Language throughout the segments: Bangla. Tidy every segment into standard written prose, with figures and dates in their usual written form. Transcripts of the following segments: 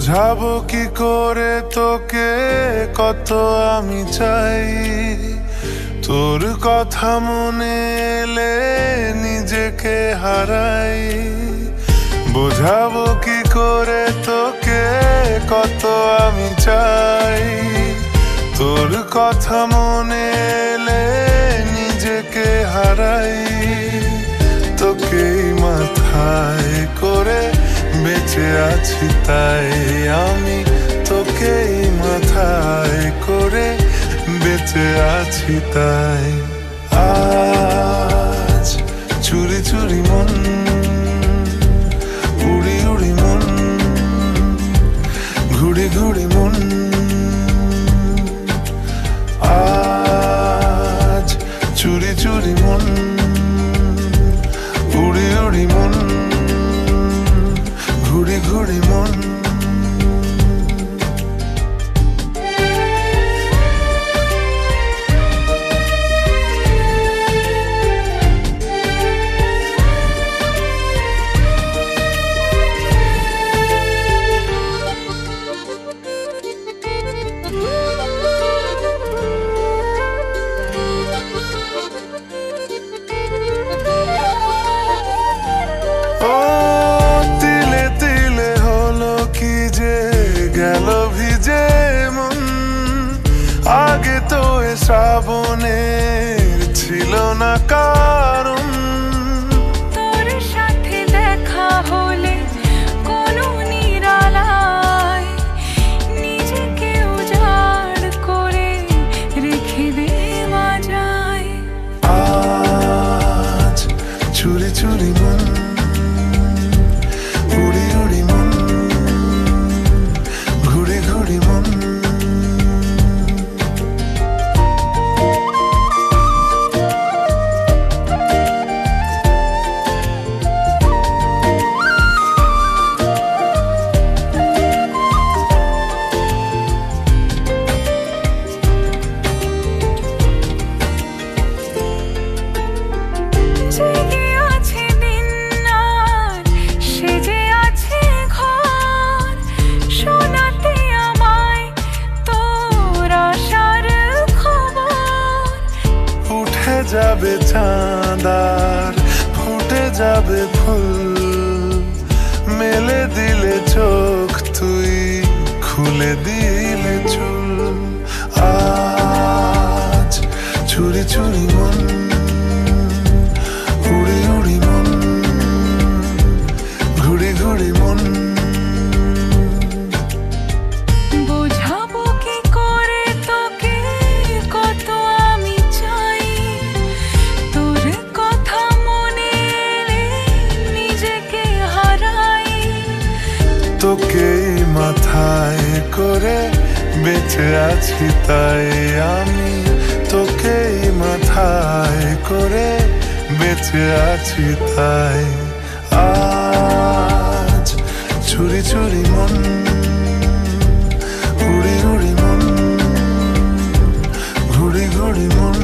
বোঝাবো কি করে তোকে কত আমি চাই, তোর কথা মনে এলে নিজেকে হারাই। বোঝাবো কি করে তোকে কত আমি চাই, তোর কথা মনে এলে নিজেকে হারাই। তোকেই মাথায় করে বেঁচে আছি তাই আমি, তোকেই মাথায় করে বেঁচে আছি তাই। আজ চুরি চুরি মন, উড়ি উড়ি মন, ঘুড়ি ঘুড়ি মন। আজ চুরি চুরি মন, উড়ি উড়ি মন, ঘুড়ি ঘুড়ি মন। গেল ভিজে মন, আগে তো এ শ্রাবণের ছিল না কারণ। তোর সাথে দেখা হলে কোনো নিরালায় নিজেকে উজাড় করে রেখে দেওয়া যায়। আজ চুরি চুরি মন, উড়ি উড়ি মন, ঘুড়ি ঘুড়ি মন। জেগে আছে দিন আর সেজে আছে ঘর, শোনাতে আমায় তোর আশার খবর। উঠে যাবে চাঁদ আর ফুটে যাবে ফুল, মেলে দিলে চোখ তুই খুলে দিলে চুল। আজ চুরি চুরি মন, উড়ি উড়ি মন, ঘুড়ি ঘুড়ি মন। বোঝাবো কি করে তোকে কত আমি চাই, তোর কথা মনে এলে নিজেকে হারাই। তোকেই মাথায় করে বেঁচে আছি তাই আমি, তোকেই মাথায় করে বেঁচে আছি তাই। আজ চুরি চুরি মন, উড়ি উড়ি মন, ঘুড়ি ঘুড়ি মন।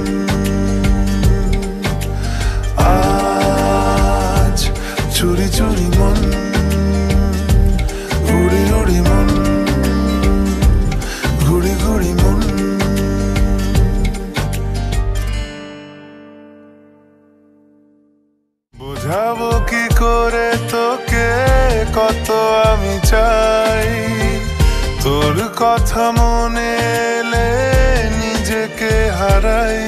আজ চুরি চুরি মন, উড়ি উড়ি মন, ঘুড়ি ঘুড়ি মন। বোঝাবো কি করে তোকে কত আমি চাই, তোর কথা মনে এলে নিজেকে হারাই।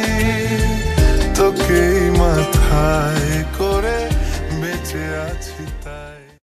তোকেই মাথায় করে বেঁচে আছি।